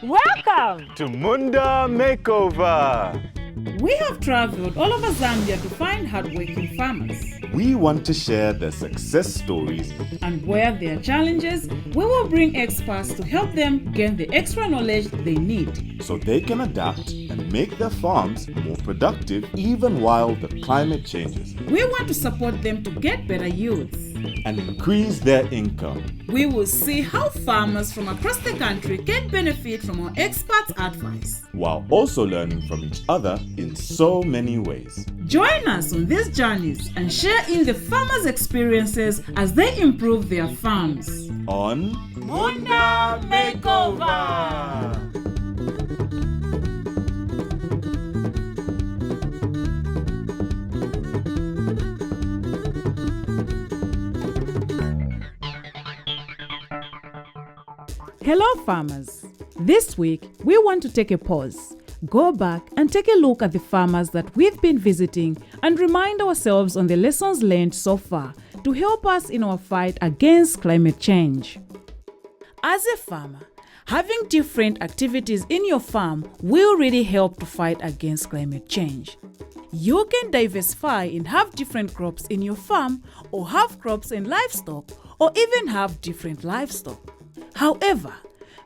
Welcome to Munda Makeover. We have traveled all over Zambia to find hardworking farmers. We want to share their success stories, And where there are challenges, we will bring experts to help them gain the extra knowledge they need. so they can adapt and make their farms more productive even while the climate changes We want to support them to get better yields. and increase their income. We will see how farmers from across the country can benefit from our experts' advice. While also learning from each other in so many ways. Join us on these journeys and share in the farmers' experiences as they improve their farms. On Munda Makeover! Hello farmers! This week we want to take a pause, go back and take a look at the farmers that we've been visiting and remind ourselves on the lessons learned so far to help us in our fight against climate change. As a farmer, having different activities in your farm will really help to fight against climate change. You can diversify and have different crops in your farm, or have crops and livestock, or even have different livestock. However,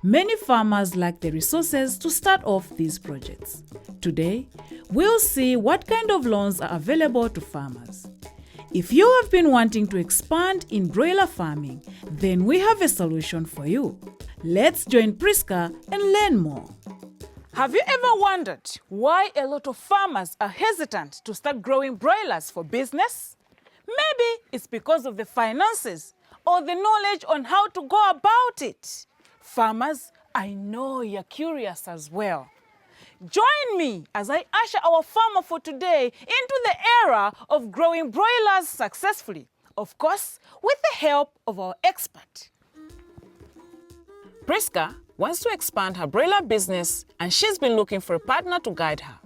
many farmers lack the resources to start off these projects. Today, we'll see what kind of loans are available to farmers. If you have been wanting to expand in broiler farming, then we have a solution for you. Let's join Priska and learn more. Have you ever wondered why a lot of farmers are hesitant to start growing broilers for business? Maybe it's because of the finances or the knowledge on how to go about it. Farmers, I know you're curious as well. Join me as I usher our farmer for today into the era of growing broilers successfully, of course, with the help of our expert. Priska wants to expand her broiler business and she's been looking for a partner to guide her.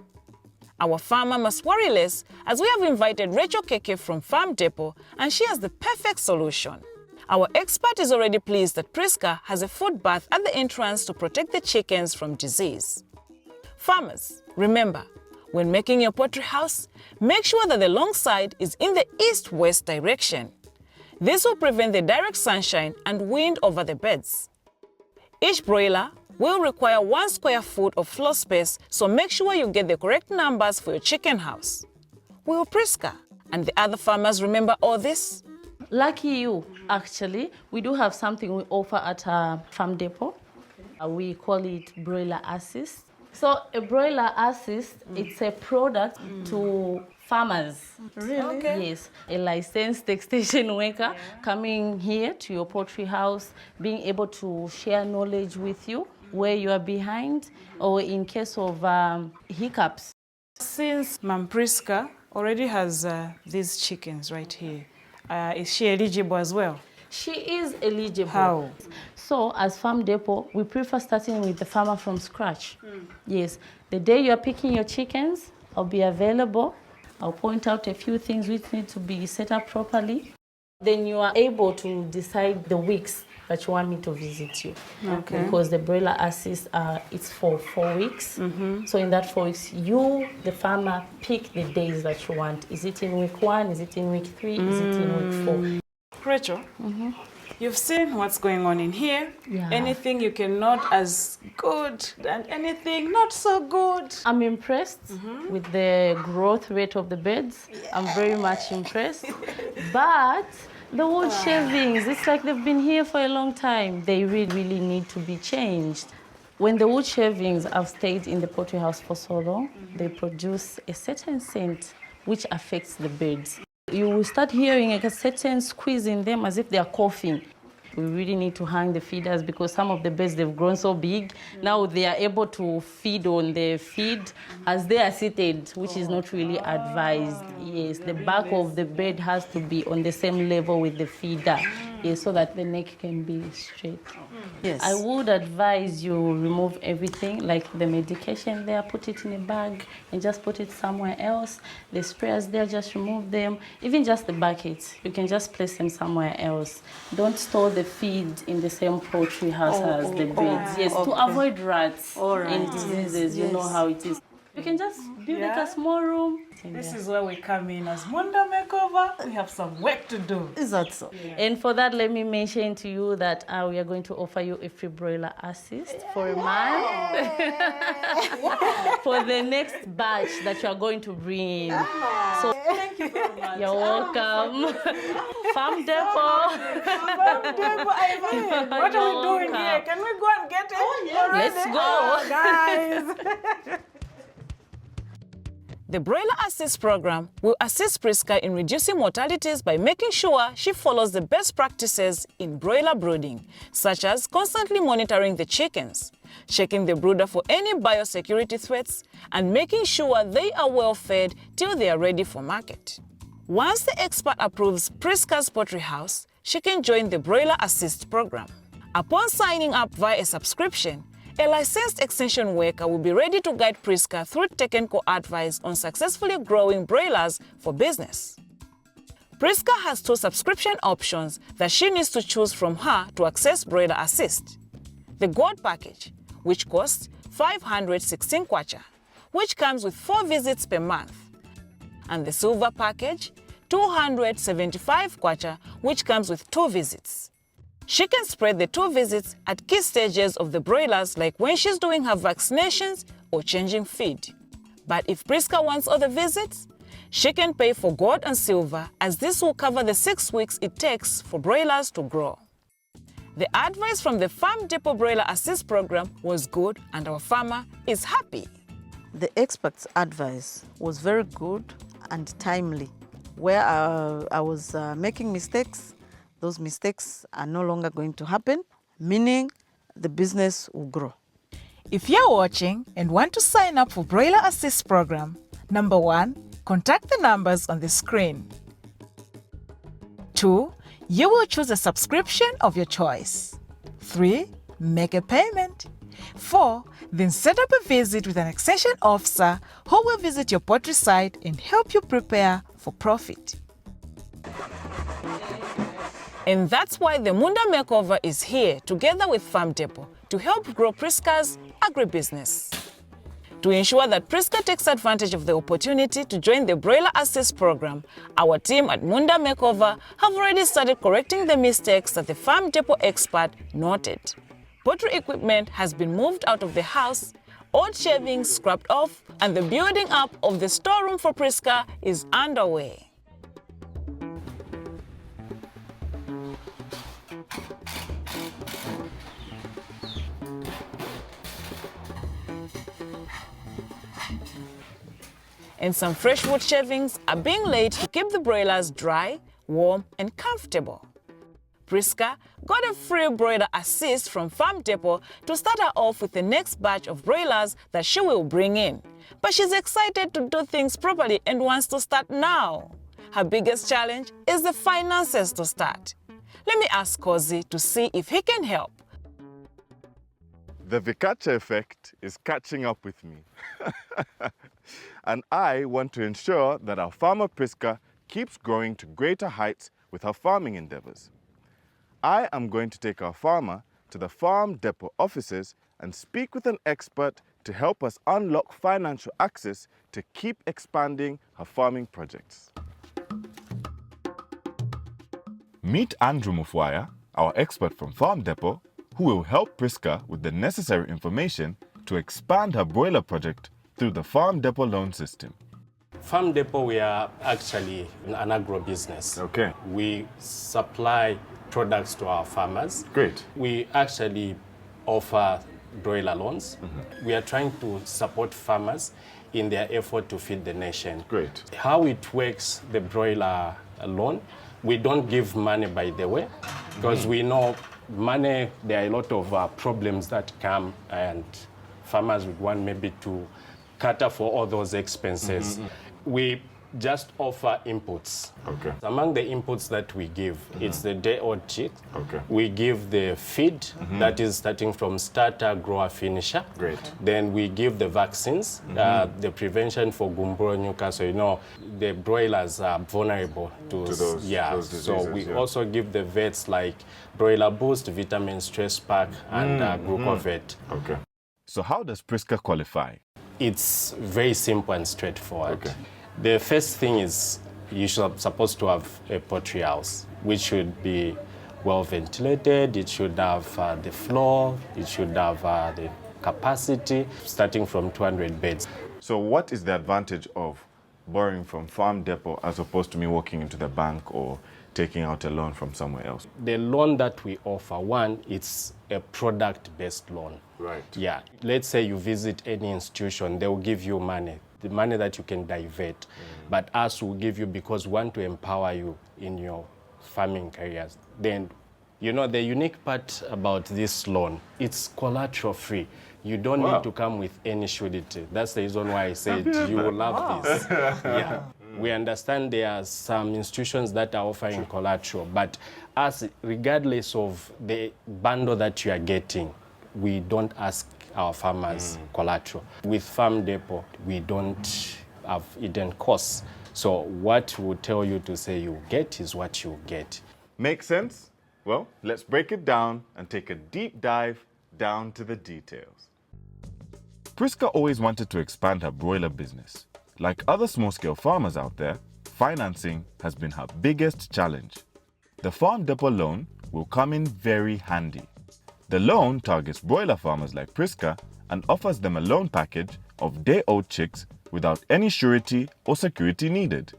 Our farmer must worry less as we have invited Rachel Keke from Farm Depot and she has the perfect solution. Our expert is already pleased that Priska has a food bath at the entrance to protect the chickens from disease. Farmers, remember, when making your poultry house, make sure that the long side is in the east-west direction. This will prevent the direct sunshine and wind over the beds. Each broiler will require 1 square foot of floor space, so make sure you get the correct numbers for your chicken house. Will Priska and the other farmers remember all this? Lucky you, actually. We do have something we offer at Farm Depot. We call it Broiler Assist. So a Broiler Assist, it's a product to farmers. Really? Okay. Yes. A licensed extension worker coming here to your poultry house, being able to share knowledge with you where you are behind or in case of hiccups. Since Mam Priska already has these chickens right here, is she eligible as well? She is eligible. How? So as Farm Depot, we prefer starting with the farmer from scratch. Yes, the day you're picking your chickens, I'll be available. I'll point out a few things which need to be set up properly. Then you are able to decide the weeks that you want me to visit you. Okay. Because the Broiler Assist, it's for 4 weeks. So in that 4 weeks, you, the farmer, pick the days that you want. Is it in week 1? Is it in week 3? Is it in week 4? Rachel, you've seen what's going on in here. Yeah. Anything you can note as good and anything not so good? I'm impressed with the growth rate of the beds. I'm very much impressed. But the wood shavings, it's like they've been here for a long time. They really need to be changed. When the wood shavings have stayed in the poultry house for so long, they produce a certain scent which affects the birds. You will start hearing a certain squeeze in them as if they are coughing. We really need to hang the feeders because some of the birds, they've grown so big. Now they are able to feed on the feed as they are seated, which is not really advised. Yes, the back of the bird has to be on the same level with the feeder. so that the neck can be straight. Yes. I would advise you remove everything, like the medication there, put it in a bag and just put it somewhere else. The sprayers there, just remove them. Even just the buckets, you can just place them somewhere else. Don't store the feed in the same poultry house as the beds. Yes, to avoid rats and diseases. You know how it is. You can just build like a small room. This is where we come in as Munda Makeover. We have some work to do. Is that so? Yeah. And for that, let me mention to you that we are going to offer you a free broiler assist for a month for the next batch that you are going to bring in. So Thank you very much. you're welcome. Farm Depot. What are we doing here? Can we go and get it? Let's go. Guys. The Broiler Assist program will assist Priska in reducing mortalities by making sure she follows the best practices in broiler brooding, such as constantly monitoring the chickens, checking the brooder for any biosecurity threats, and making sure they are well fed till they are ready for market. Once the expert approves Priska's poultry house, she can join the Broiler Assist program. Upon signing up via a subscription, a licensed extension worker will be ready to guide Priska through technical advice on successfully growing broilers for business. Priska has 2 subscription options that she needs to choose from her to access Broiler Assist. The Gold package, which costs 516 kwacha, which comes with 4 visits per month, and the Silver package, 275 kwacha, which comes with 2 visits. She can spread the 2 visits at key stages of the broilers, like when she's doing her vaccinations or changing feed. But if Priska wants other visits, she can pay for Gold and Silver, as this will cover the 6 weeks it takes for broilers to grow. The advice from the Farm Depot Broiler Assist program was good, and our farmer is happy. The expert's advice was very good and timely. Where I was making mistakes, those mistakes are no longer going to happen, meaning the business will grow. If you're watching and want to sign up for Broiler Assist program, number 1, contact the numbers on the screen. 2, you will choose a subscription of your choice. 3, make a payment. 4, then set up a visit with an extension officer who will visit your poultry site and help you prepare for profit. And that's why the Munda Makeover is here, together with Farm Depot, to help grow Priska's agribusiness. To ensure that Priska takes advantage of the opportunity to join the Broiler Assist program, our team at Munda Makeover have already started correcting the mistakes that the Farm Depot expert noted. Poultry equipment has been moved out of the house, old shavings scrapped off, and the building up of the storeroom for Priska is underway. And some fresh wood shavings are being laid to keep the broilers dry, warm, and comfortable. Priska got a free broiler assist from Farm Depot to start her off with the next batch of broilers that she will bring in. But she's excited to do things properly and wants to start now. Her biggest challenge is the finances to start. Let me ask Kozi to see if he can help. The Vikacha effect is catching up with me. And I want to ensure that our farmer Priska keeps growing to greater heights with her farming endeavors. I am going to take our farmer to the Farm Depot offices and speak with an expert to help us unlock financial access to keep expanding her farming projects. Meet Andrew Mufwaya, our expert from Farm Depot, who will help Priska with the necessary information to expand her broiler project through the Farm Depot loan system. Farm Depot, we are actually an agro-business. Okay. We supply products to our farmers. Great. We actually offer broiler loans. We are trying to support farmers in their effort to feed the nation. Great. How it works, the broiler loan, we don't give money by the way, because we know money, there are a lot of problems that come, and farmers would want maybe to cater for all those expenses. We just offer inputs. Okay. Among the inputs that we give, it's the day-old chick. Okay. We give the feed, that is starting from starter, grower, finisher. Great. Then we give the vaccines, the prevention for Gumboro, Newcastle. You know, the broilers are vulnerable to those so diseases, we yeah. also give the vets like Broiler Boost, Vitamin Stress Pack, and Glucovet. Okay. So how does Priska qualify? It's very simple and straightforward. Okay. The first thing is you should supposed to have a poultry house, which should be well ventilated. It should have the floor. It should have the capacity, starting from 200 beds. So what is the advantage of borrowing from Farm Depot as opposed to me walking into the bank or taking out a loan from somewhere else? The loan that we offer, one, it's a product-based loan. Right. Yeah. Let's say you visit any institution, they will give you money, the money that you can divert. But us will give you because we want to empower you in your farming careers. Then, you know, the unique part about this loan, it's collateral free. You don't need to come with any surety. That's the reason why I said you will love this. Yeah. We understand there are some institutions that are offering collateral, but us, regardless of the bundle that you are getting, we don't ask our farmers collateral. With Farm Depot, we don't have hidden costs. So what we tell you to say you get is what you get. Make sense? Well, let's break it down and take a deep dive down to the details. Priska always wanted to expand her broiler business. Like other small-scale farmers out there, financing has been her biggest challenge. The Farm Depot loan will come in very handy. The loan targets broiler farmers like Priska and offers them a loan package of day-old chicks without any surety or security needed.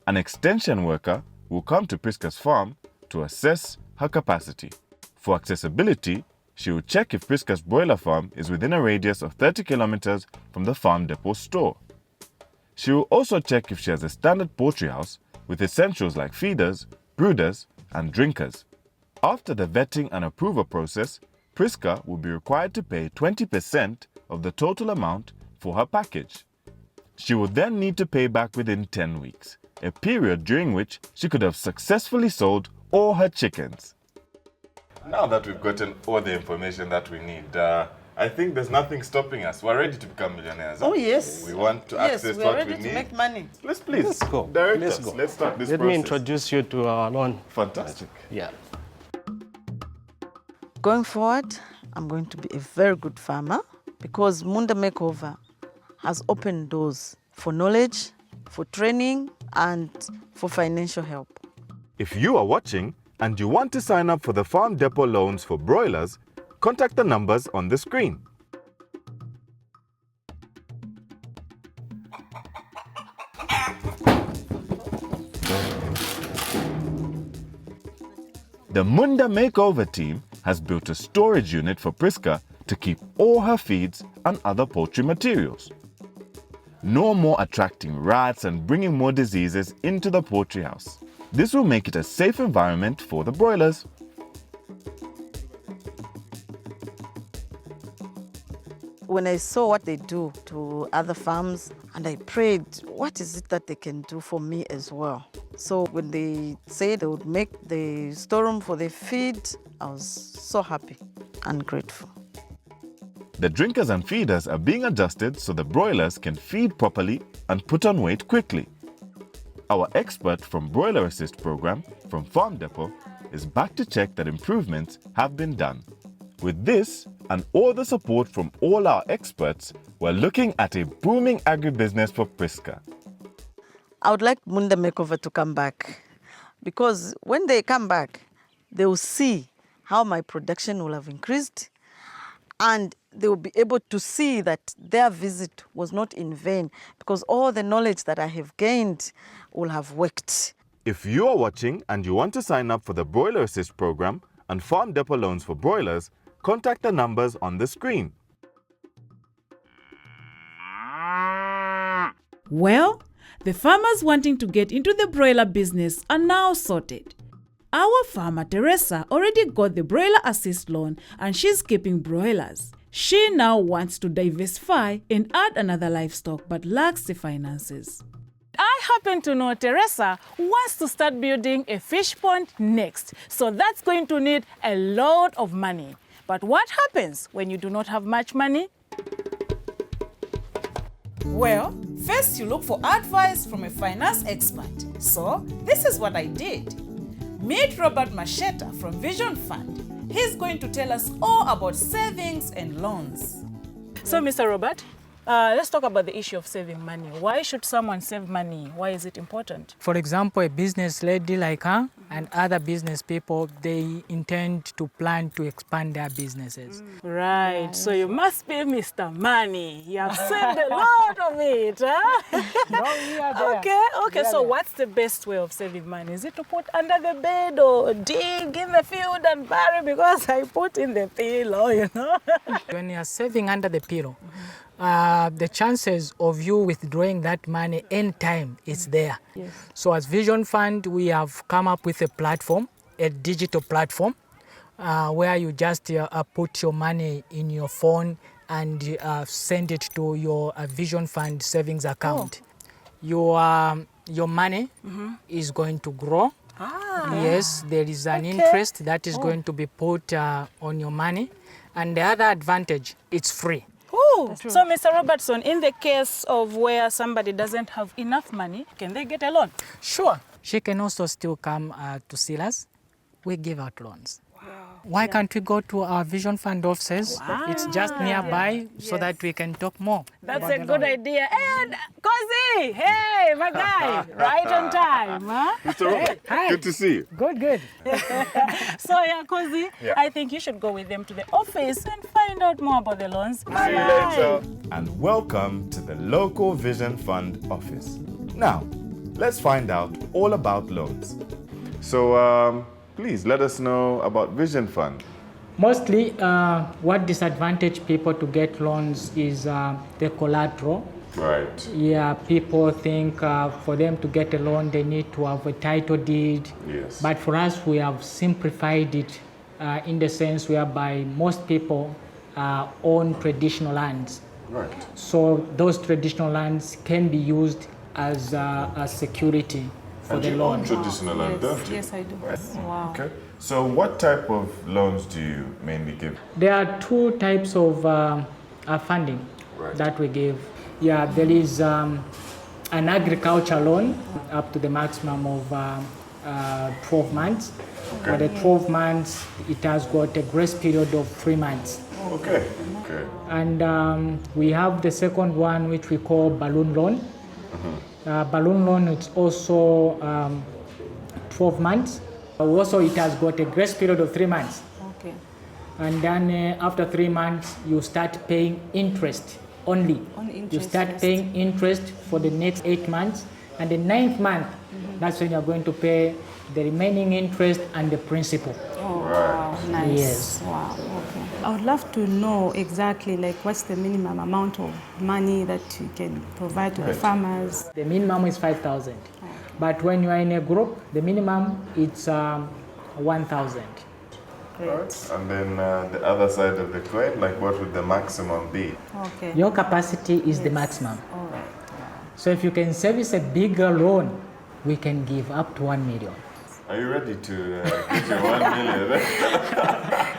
An extension worker will come to Priska's farm to assess her capacity. For accessibility, she will check if Priska's broiler farm is within a radius of 30 kilometers from the Farm Depot store. She will also check if she has a standard poultry house with essentials like feeders, brooders, and drinkers. After the vetting and approval process, Priska will be required to pay 20% of the total amount for her package. She will then need to pay back within 10 weeks, a period during which she could have successfully sold all her chickens. Now that we've gotten all the information that we need, I think there's nothing stopping us. We're ready to become millionaires. Oh, yes. We want to access we're what ready we to need. make money. Let's please Let's go. direct Let's us. go. Let's start this Let process. me introduce you to our loan. Fantastic. Yeah. Going forward, I'm going to be a very good farmer because Munda Makeover has opened doors for knowledge, for training, and for financial help. If you are watching and you want to sign up for the Farm Depot loans for broilers, contact the numbers on the screen. The Munda Makeover team has built a storage unit for Priska to keep all her feeds and other poultry materials. No more attracting rats and bringing more diseases into the poultry house. This will make it a safe environment for the broilers. When I saw what they do to other farms, and I prayed, what is it that they can do for me as well? So when they said they would make the storeroom for the feed, I was so happy and grateful. The drinkers and feeders are being adjusted so the broilers can feed properly and put on weight quickly. Our expert from Broiler Assist program from Farm Depot is back to check that improvements have been done. With this and all the support from all our experts, we're looking at a booming agribusiness for Priska. I would like Munda Makeover to come back because when they come back, they will see how my production will have increased and they will be able to see that their visit was not in vain because all the knowledge that I have gained will have worked. If you are watching and you want to sign up for the Broiler Assist program and Farm Depot loans for broilers, contact the numbers on the screen. Well, the farmers wanting to get into the broiler business are now sorted. Our farmer Teresa already got the Broiler Assist loan and she's keeping broilers. She now wants to diversify and add another livestock but lacks the finances. I happen to know Teresa wants to start building a fish pond next. So that's going to need a lot of money. But what happens when you do not have much money? Well, first you look for advice from a finance expert. So this is what I did. Meet Robert Macheta from Vision Fund. He's going to tell us all about savings and loans. So, Mr. Robert, let's talk about the issue of saving money. Why should someone save money? Why is it important? For example, a business lady like her and other business people, they intend to plan to expand their businesses. Right. So you must be Mr. Money. You have saved a lot of it, huh? Okay. So what's the best way of saving money? Is it to put under the bed or dig in the field and bury? Because I put in the pillow, you know. When you are saving under the pillow, the chances of you withdrawing that money anytime is there. Yes. So as Vision Fund, we have come up with a platform, a digital platform, where you just put your money in your phone and send it to your Vision Fund savings account. Your money is going to grow. Yes, there is an interest that is going to be put on your money. And the other advantage, it's free. So, Mr. Robertson, in the case of where somebody doesn't have enough money, can they get a loan? Sure. She can also still come to see us. We give out loans. Why can't we go to our Vision Fund offices? It's just nearby so that we can talk more. That's a good idea. And Kosi, hey, my guy, right on time. Huh? Mr. Robert, good to see you. Good. So, yeah, Kosi, I think you should go with them to the office and find out more about the loans. See you later. And welcome to the local Vision Fund office. Now, let's find out all about loans. So, please let us know about Vision Fund. Mostly, what disadvantage people to get loans is the collateral. Right. Yeah, people think for them to get a loan, they need to have a title deed. Yes. But for us, we have simplified it in the sense whereby most people own traditional lands. Right. So those traditional lands can be used as a security for the loan. Traditional land, don't you? Yes, I do. Right. Wow. Okay. So what type of loans do you mainly give? There are two types of funding that we give. Yeah, there is an agriculture loan up to the maximum of 12 months. For the 12 months, it has got a grace period of 3 months. Okay. And we have the second one, which we call balloon loan. Balloon loan, it's also 12 months. Also, it has got a grace period of 3 months. Okay. And then after 3 months, you start paying interest only. You start paying interest for the next 8 months. And the 9th month, that's when you're going to pay the remaining interest and the principal. Oh, wow. Nice. Yes. Wow. Okay. I would love to know exactly what's the minimum amount of money that you can provide to the farmers. The minimum is 5,000. But when you are in a group, the minimum is 1,000. Right. And then the other side of the coin, what would the maximum be? Okay. Your capacity is the maximum. All right. So if you can service a bigger loan, we can give up to 1 million. Are you ready to get your 1 million?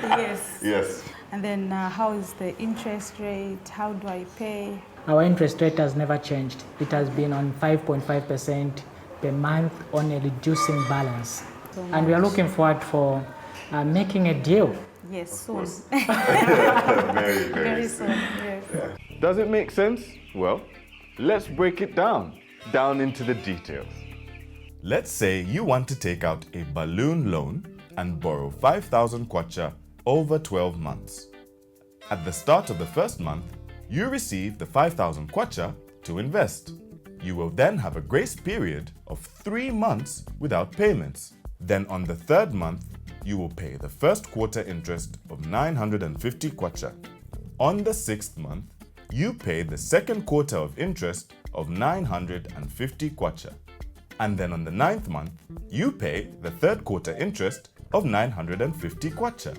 Yes. Yes. And then how is the interest rate? How do I pay? Our interest rate has never changed. It has been on 5.5% per month on a reducing balance. And we are looking forward for making a deal. Yes, soon. Very soon. Yes. Does it make sense? Well, let's break it down into the details. Let's say you want to take out a balloon loan and borrow 5,000 kwacha over 12 months. At the start of the first month, you receive the 5,000 kwacha to invest. You will then have a grace period of 3 months without payments. Then on the 3rd month, you will pay the first quarter interest of 950 kwacha. On the 6th month, you pay the 2nd quarter of interest of 950 kwacha. And then on the 9th month, you pay the 3rd quarter interest of 950 kwacha.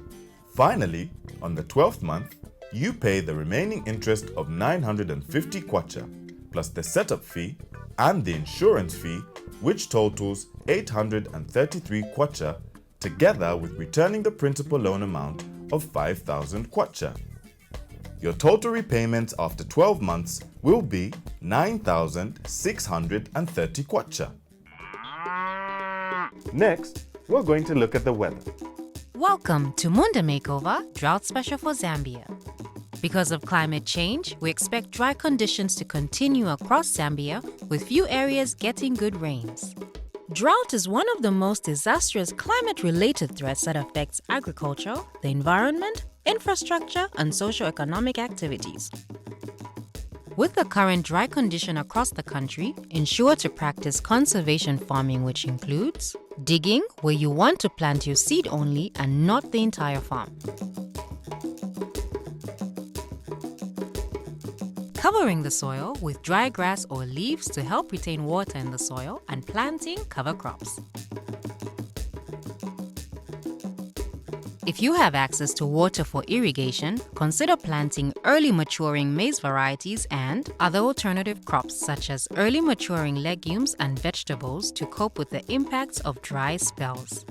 Finally, on the 12th month, you pay the remaining interest of 950 kwacha, plus the setup fee and the insurance fee, which totals 833 kwacha, together with returning the principal loan amount of 5,000 kwacha. Your total repayments after 12 months will be 9,630 kwacha. Next, we're going to look at the weather. Welcome to Munda Makeover, drought special for Zambia. Because of climate change, we expect dry conditions to continue across Zambia, with few areas getting good rains. Drought is one of the most disastrous climate-related threats that affects agriculture, the environment, infrastructure, and socio-economic activities. With the current dry condition across the country, ensure to practice conservation farming, which includes digging, where you want to plant your seed only and not the entire farm. Covering the soil with dry grass or leaves to help retain water in the soil, and planting cover crops. If you have access to water for irrigation, consider planting early maturing maize varieties and other alternative crops such as early maturing legumes and vegetables to cope with the impacts of dry spells.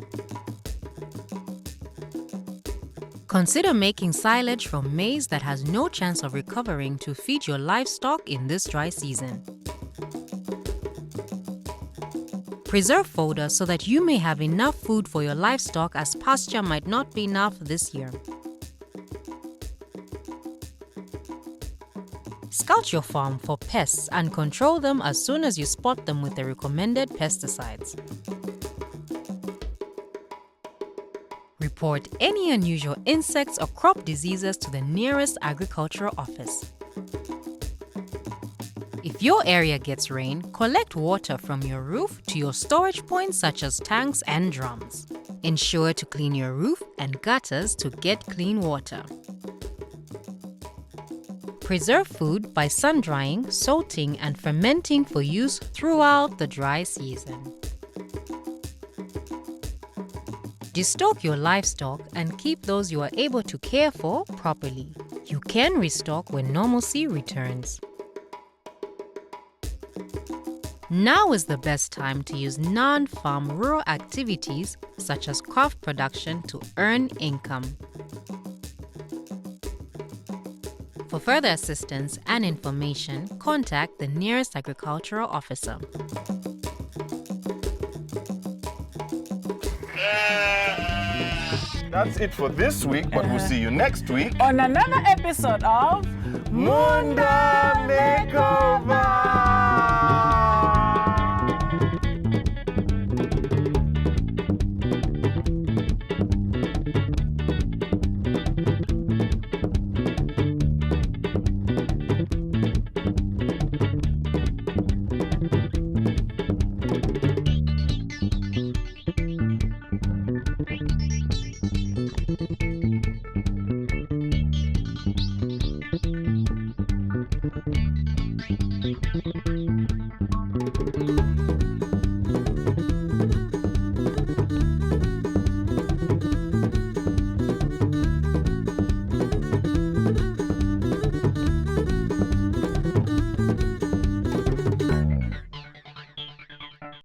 Consider making silage from maize that has no chance of recovering to feed your livestock in this dry season. Preserve fodder so that you may have enough food for your livestock, as pasture might not be enough this year. Scout your farm for pests and control them as soon as you spot them with the recommended pesticides. Report any unusual insects or crop diseases to the nearest agricultural office. If your area gets rain, collect water from your roof to your storage points such as tanks and drums. Ensure to clean your roof and gutters to get clean water. Preserve food by sun-drying, salting, and fermenting for use throughout the dry season. Destock your livestock and keep those you are able to care for properly. You can restock when normalcy returns. Now is the best time to use non-farm rural activities such as craft production to earn income. For further assistance and information, contact the nearest agricultural officer. That's it for this week, but we'll see you next week On another episode of Munda